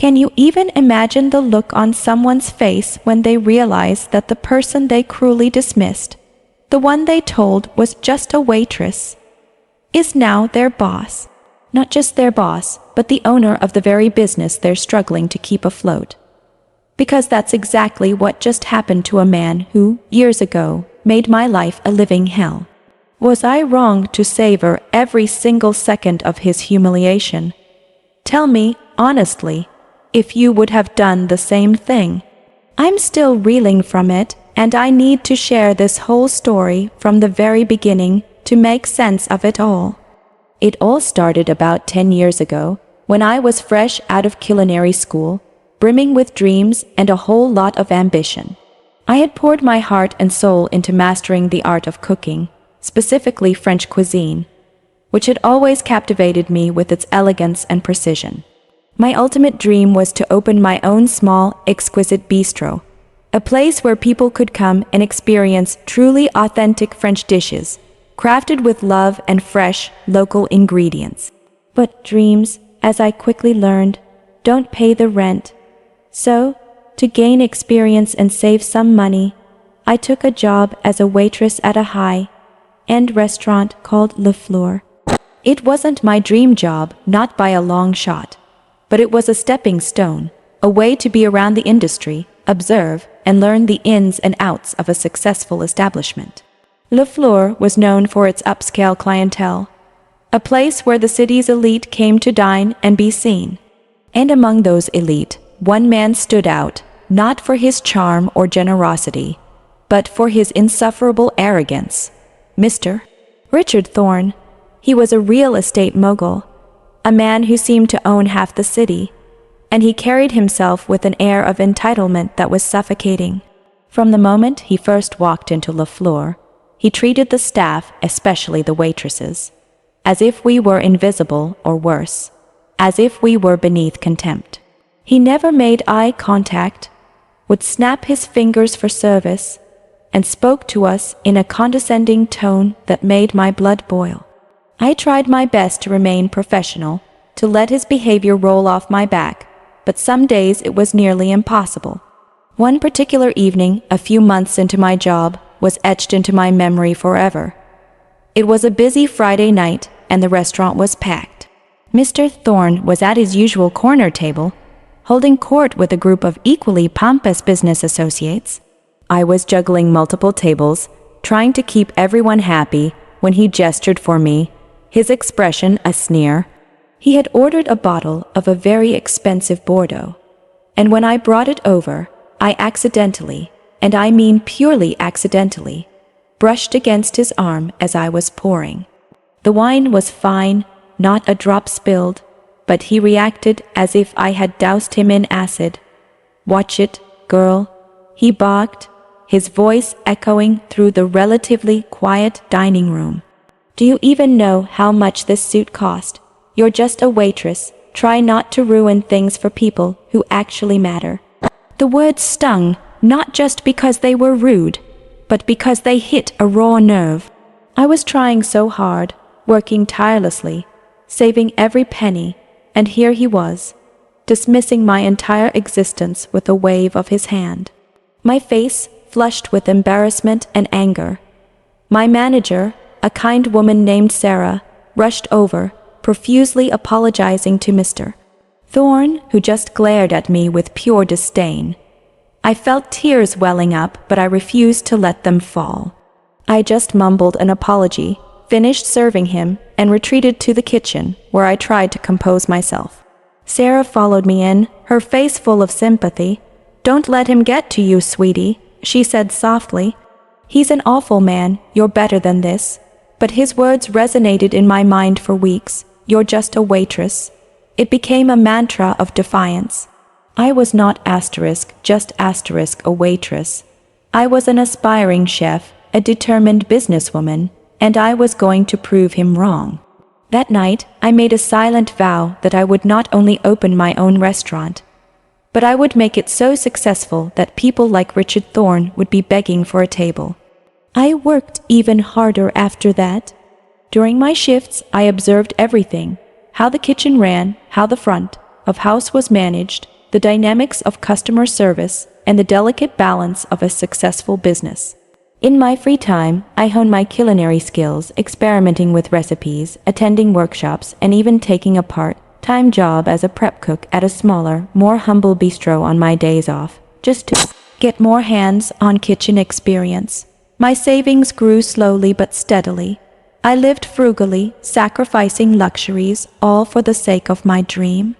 Can you even imagine the look on someone's face when they realize that the person they cruelly dismissed, the one they told was just a waitress, is now their boss? Not just their boss, but the owner of the very business they're struggling to keep afloat. Because that's exactly what just happened to a man who, years ago, made my life a living hell. Was I wrong to savor every single second of his humiliation? Tell me, honestly, if you would have done the same thing. I'm still reeling from it, and I need to share this whole story from the very beginning to make sense of it all. It all started about 10 years ago, when I was fresh out of culinary school, brimming with dreams and a whole lot of ambition. I had poured my heart and soul into mastering the art of cooking, specifically French cuisine, which had always captivated me with its elegance and precision. My ultimate dream was to open my own small, exquisite bistro, a place where people could come and experience truly authentic French dishes, crafted with love and fresh, local ingredients. But dreams, as I quickly learned, don't pay the rent. So, to gain experience and save some money, I took a job as a waitress at a high-end restaurant called Le Fleur. It wasn't my dream job, not by a long shot, but it was a stepping stone, a way to be around the industry, observe, and learn the ins and outs of a successful establishment. Le Fleur was known for its upscale clientele, a place where the city's elite came to dine and be seen. And among those elite, one man stood out, not for his charm or generosity, but for his insufferable arrogance. Mr. Richard Thorne. He was a real estate mogul, a man who seemed to own half the city, and he carried himself with an air of entitlement that was suffocating. From the moment he first walked into Le Fleur, he treated the staff, especially the waitresses, as if we were invisible or worse, as if we were beneath contempt. He never made eye contact, would snap his fingers for service, and spoke to us in a condescending tone that made my blood boil. I tried my best to remain professional, to let his behavior roll off my back, but some days it was nearly impossible. One particular evening, a few months into my job, was etched into my memory forever. It was a busy Friday night, and the restaurant was packed. Mr. Thorne was at his usual corner table, holding court with a group of equally pompous business associates. I was juggling multiple tables, trying to keep everyone happy, when he gestured for me, his expression a sneer. He had ordered a bottle of a very expensive Bordeaux, and when I brought it over, I accidentally, and I mean purely accidentally, brushed against his arm as I was pouring. The wine was fine, not a drop spilled, but he reacted as if I had doused him in acid. "Watch it, girl," he barked, his voice echoing through the relatively quiet dining room. "Do you even know how much this suit cost? You're just a waitress. Try not to ruin things for people who actually matter." The words stung, not just because they were rude, but because they hit a raw nerve. I was trying so hard, working tirelessly, saving every penny, and here he was, dismissing my entire existence with a wave of his hand. My face flushed with embarrassment and anger. My manager, a kind woman named Sarah, rushed over, profusely apologizing to Mr. Thorne, who just glared at me with pure disdain. I felt tears welling up, but I refused to let them fall. I just mumbled an apology, finished serving him, and retreated to the kitchen, where I tried to compose myself. Sarah followed me in, her face full of sympathy. "Don't let him get to you, sweetie," she said softly. "He's an awful man, you're better than this." But his words resonated in my mind for weeks. "You're just a waitress." It became a mantra of defiance. I was not just a waitress. I was an aspiring chef, a determined businesswoman, and I was going to prove him wrong. That night, I made a silent vow that I would not only open my own restaurant, but I would make it so successful that people like Richard Thorne would be begging for a table. I worked even harder after that. During my shifts, I observed everything: how the kitchen ran, how the front of house was managed, the dynamics of customer service, and the delicate balance of a successful business. In my free time, I hone my culinary skills, experimenting with recipes, attending workshops, and even taking a part-time job as a prep cook at a smaller, more humble bistro on my days off, just to get more hands-on kitchen experience. My savings grew slowly but steadily. I lived frugally, sacrificing luxuries, all for the sake of my dream.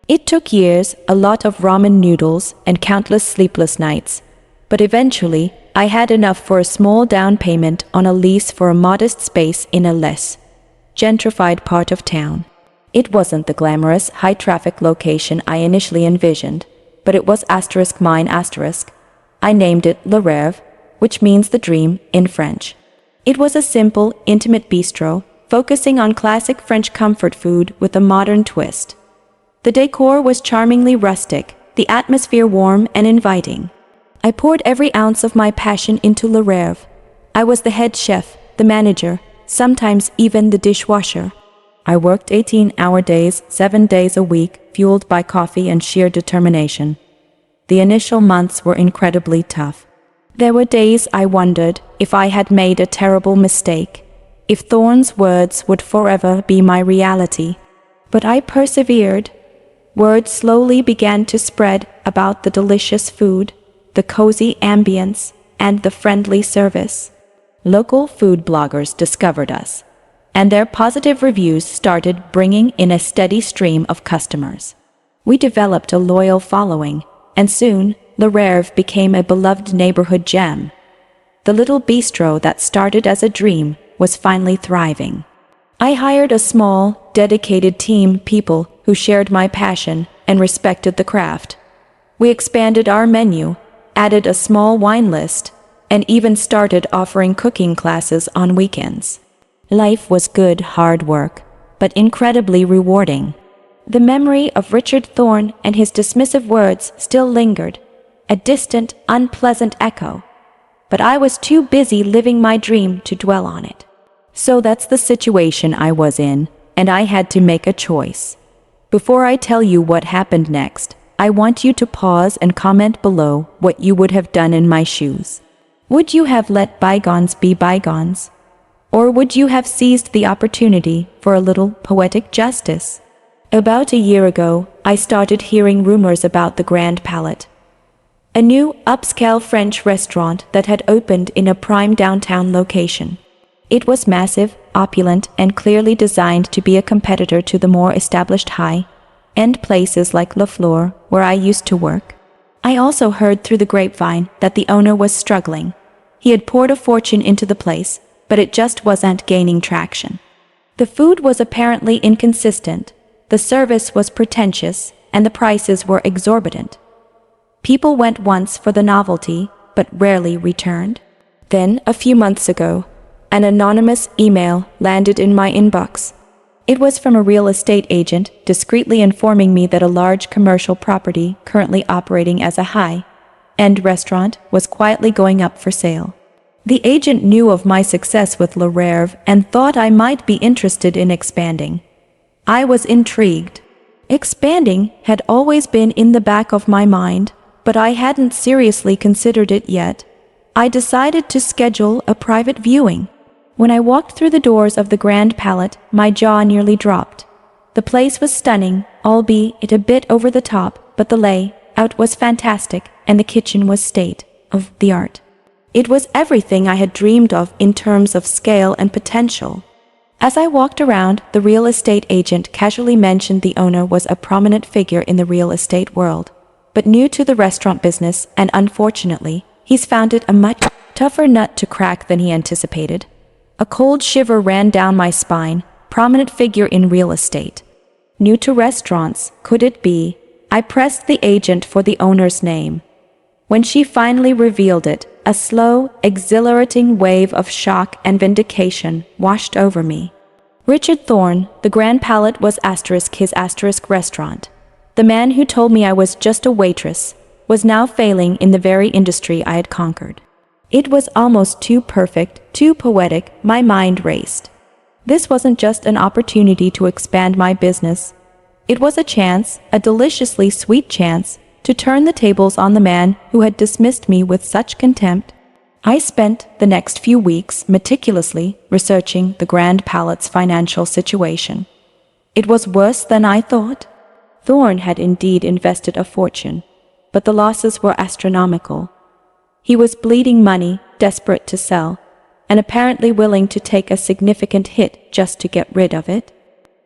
It took years, a lot of ramen noodles, and countless sleepless nights. But eventually, I had enough for a small down payment on a lease for a modest space in a less gentrified part of town. It wasn't the glamorous, high-traffic location I initially envisioned, but it was mine. I named it Le Rêve, which means the dream in French. It was a simple, intimate bistro, focusing on classic French comfort food with a modern twist. The decor was charmingly rustic, the atmosphere warm and inviting. I poured every ounce of my passion into Le Rêve. I was the head chef, the manager, sometimes even the dishwasher. I worked 18-hour days, 7 days a week, fueled by coffee and sheer determination. The initial months were incredibly tough. There were days I wondered if I had made a terrible mistake, if Thorne's words would forever be my reality. But I persevered. Word slowly began to spread about the delicious food, the cozy ambience, and the friendly service. Local food bloggers discovered us, and their positive reviews started bringing in a steady stream of customers. We developed a loyal following, and soon, Le Rêve became a beloved neighborhood gem. The little bistro that started as a dream was finally thriving. I hired a small, dedicated team, people who shared my passion and respected the craft. We expanded our menu, added a small wine list, and even started offering cooking classes on weekends. Life was good, hard work, but incredibly rewarding. The memory of Richard Thorne and his dismissive words still lingered, a distant, unpleasant echo. But I was too busy living my dream to dwell on it. So that's the situation I was in, and I had to make a choice. Before I tell you what happened next, I want you to pause and comment below what you would have done in my shoes. Would you have let bygones be bygones? Or would you have seized the opportunity for a little poetic justice? About a year ago, I started hearing rumors about the Grand Palate, a new, upscale French restaurant that had opened in a prime downtown location. It was massive, opulent, and clearly designed to be a competitor to the more established high-end places like Le Fleur, where I used to work. I also heard through the grapevine that the owner was struggling. He had poured a fortune into the place, but it just wasn't gaining traction. The food was apparently inconsistent, the service was pretentious, and the prices were exorbitant. People went once for the novelty, but rarely returned. Then, a few months ago, an anonymous email landed in my inbox. It was from a real estate agent, discreetly informing me that a large commercial property currently operating as a high-end restaurant was quietly going up for sale. The agent knew of my success with Le Rêve and thought I might be interested in expanding. I was intrigued. Expanding had always been in the back of my mind, but I hadn't seriously considered it yet. I decided to schedule a private viewing. When I walked through the doors of the Grand Palate, my jaw nearly dropped. The place was stunning, albeit a bit over the top, but the layout was fantastic, and the kitchen was state-of-the-art. It was everything I had dreamed of in terms of scale and potential. As I walked around, the real estate agent casually mentioned the owner was a prominent figure in the real estate world, but new to the restaurant business, and unfortunately, he's found it a much tougher nut to crack than he anticipated. A cold shiver ran down my spine. Prominent figure in real estate. New to restaurants, could it be? I pressed the agent for the owner's name. When she finally revealed it, a slow, exhilarating wave of shock and vindication washed over me. Richard Thorne, the Grand Palate was his restaurant. The man who told me I was just a waitress was now failing in the very industry I had conquered. It was almost too perfect, too poetic, my mind raced. This wasn't just an opportunity to expand my business. It was a chance, a deliciously sweet chance, to turn the tables on the man who had dismissed me with such contempt. I spent the next few weeks meticulously researching the Grand Palate's financial situation. It was worse than I thought. Thorne had indeed invested a fortune, but the losses were astronomical. He was bleeding money, desperate to sell, and apparently willing to take a significant hit just to get rid of it.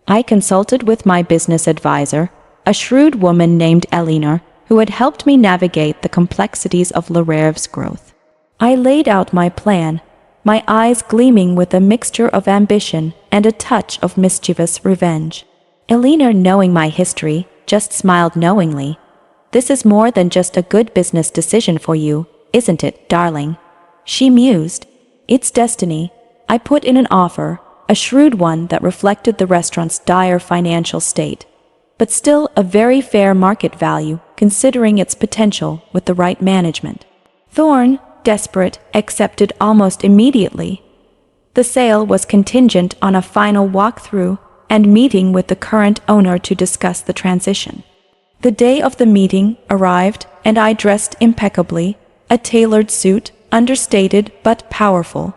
I consulted with my business advisor, a shrewd woman named Eleanor, who had helped me navigate the complexities of Rêve's growth. I laid out my plan, my eyes gleaming with a mixture of ambition and a touch of mischievous revenge. Eleanor, knowing my history, just smiled knowingly. "This is more than just a good business decision for you, isn't it, darling?" She mused. "It's destiny." I put in an offer, a shrewd one that reflected the restaurant's dire financial state, but still a very fair market value considering its potential with the right management. Thorne, desperate, accepted almost immediately. The sale was contingent on a final walkthrough and meeting with the current owner to discuss the transition. The day of the meeting arrived, and I dressed impeccably, a tailored suit, understated but powerful.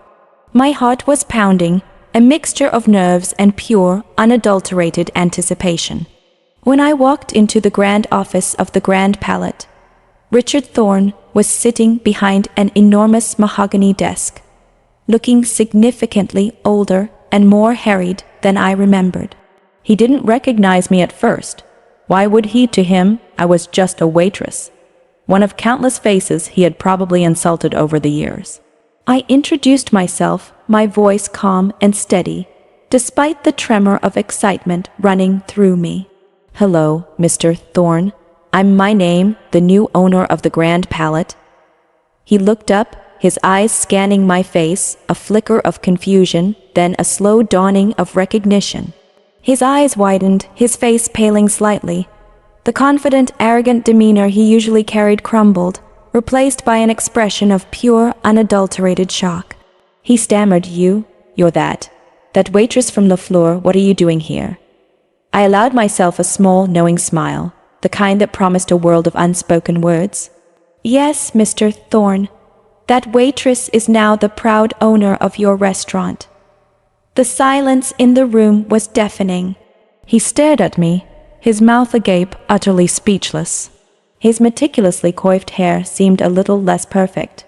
My heart was pounding, a mixture of nerves and pure, unadulterated anticipation. When I walked into the grand office of the Grand Palate, Richard Thorne was sitting behind an enormous mahogany desk, looking significantly older and more harried than I remembered. He didn't recognize me at first. Why would he? To him, I was just a waitress, one of countless faces he had probably insulted over the years. I introduced myself, my voice calm and steady, despite the tremor of excitement running through me. "Hello, Mr. Thorne. I'm my name, the new owner of the Grand Palate." He looked up, his eyes scanning my face, a flicker of confusion, then a slow dawning of recognition. His eyes widened, his face paling slightly. The confident, arrogant demeanor he usually carried crumbled, replaced by an expression of pure, unadulterated shock. He stammered, You're that waitress from the floor, what are you doing here?" I allowed myself a small, knowing smile, the kind that promised a world of unspoken words. "Yes, Mr. Thorne. That waitress is now the proud owner of your restaurant." The silence in the room was deafening. He stared at me, his mouth agape, utterly speechless. His meticulously coiffed hair seemed a little less perfect.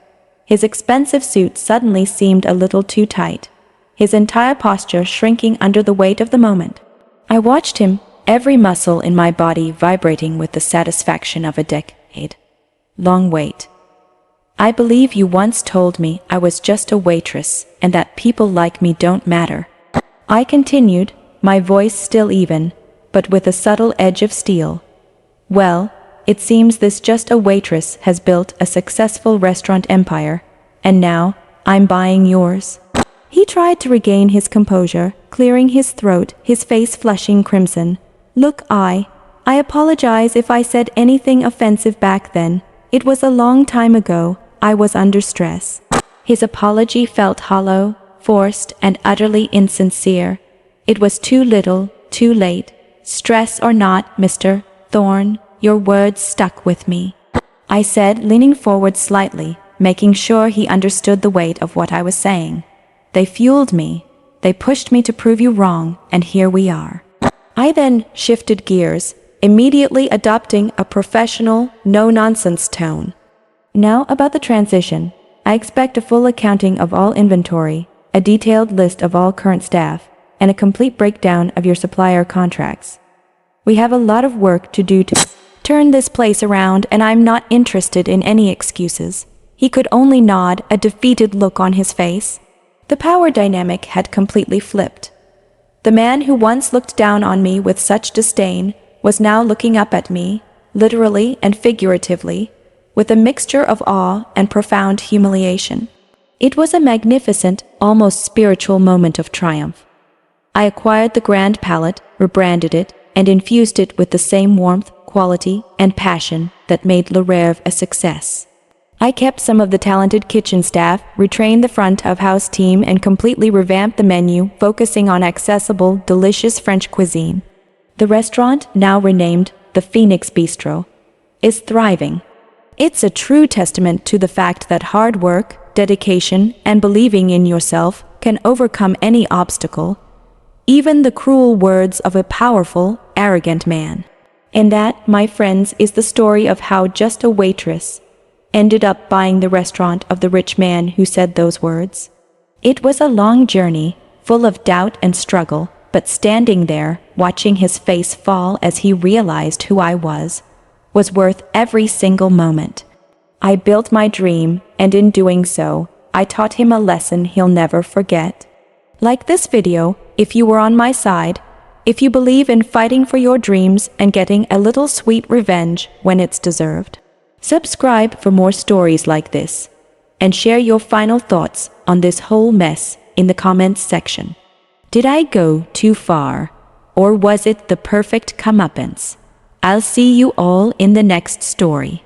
His expensive suit suddenly seemed a little too tight, his entire posture shrinking under the weight of the moment. I watched him, every muscle in my body vibrating with the satisfaction of a decade-long wait. "I believe you once told me I was just a waitress and that people like me don't matter." I continued, my voice still even, but with a subtle edge of steel. "Well, it seems this just a waitress has built a successful restaurant empire, and now I'm buying yours." He tried to regain his composure, clearing his throat, his face flushing crimson. "Look, I apologize if I said anything offensive back then. It was a long time ago. I was under stress." His apology felt hollow, forced, and utterly insincere. It was too little, too late. "Stress or not, Mr. Thorne, your words stuck with me," I said, leaning forward slightly, making sure he understood the weight of what I was saying. "They fueled me. They pushed me to prove you wrong, and here we are." I then shifted gears, immediately adopting a professional, no-nonsense tone. "Now about the transition. I expect a full accounting of all inventory, a detailed list of all current staff, and a complete breakdown of your supplier contracts. We have a lot of work to do to turn this place around, and I'm not interested in any excuses." He could only nod, a defeated look on his face. The power dynamic had completely flipped. The man who once looked down on me with such disdain was now looking up at me, literally and figuratively, with a mixture of awe and profound humiliation. It was a magnificent, almost spiritual moment of triumph. I acquired the Grand Palate, rebranded it, and infused it with the same warmth, quality, and passion that made Rêve a success. I kept some of the talented kitchen staff, retrained the front-of-house team, and completely revamped the menu, focusing on accessible, delicious French cuisine. The restaurant, now renamed the Phoenix Bistro, is thriving. It's a true testament to the fact that hard work, dedication, and believing in yourself can overcome any obstacle, even the cruel words of a powerful, arrogant man. And that, my friends, is the story of how just a waitress ended up buying the restaurant of the rich man who said those words. It was a long journey, full of doubt and struggle, but standing there, watching his face fall as he realized who I was worth every single moment. I built my dream, and in doing so, I taught him a lesson he'll never forget. Like this video, if you were on my side, if you believe in fighting for your dreams and getting a little sweet revenge when it's deserved. Subscribe for more stories like this, and share your final thoughts on this whole mess in the comments section. Did I go too far, or was it the perfect comeuppance? I'll see you all in the next story.